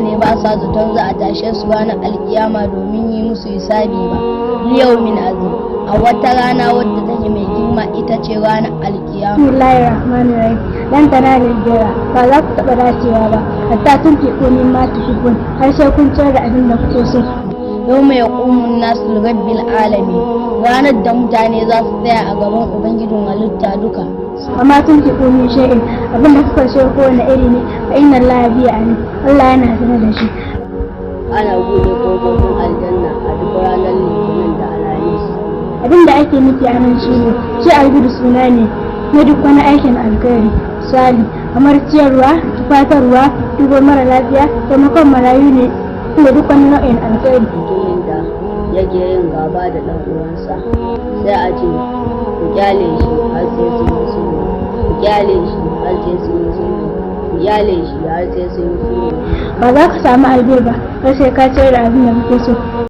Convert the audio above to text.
ne ba sa zaton za a tashe su ranar alkiyama domin yi musu hisabi ba. Liyau min azim, a wata rana wadda take mai girma ita ce ranar alkiyama. Bismillahir Rahmanir Rahim. Dan tanalul birra, ba za ku taɓa dacewa ba hatta tunfiqu mimma tuhibbun, har sai kun ciyar da abin da kuke so. Yau mai ƙumun nasu rabbil alamin, ranar da mutane za su tsaya a gaban ubangijin halitta duka. Amma tunfiqu min shay'in, abin da kuka so kowane iri ne, fa inna Allaha bihi alim, Allah yana sanar da shi. Ana buɗe ƙofofin aljanna a duk ranar litinin da alhamis. Abin da ake nufi a nan shine shi albudu suna ne na duk wani aikin alkhairi, misali kamar ciyarwa, tufatarwa, duba mara lafiya, taimakon marayu ne da duk wani nau'in alkhairi. Mutumin da yake yin gaba da ɗan uwansa sai a ce ku kyale shi har sai sun yi sulhu, ku kyale shi har sai sun yi sulhu, ku kyale shi har sai sun yi sulhu. Ba za ka samu albir ba har sai ka ciyar da abin da kake so.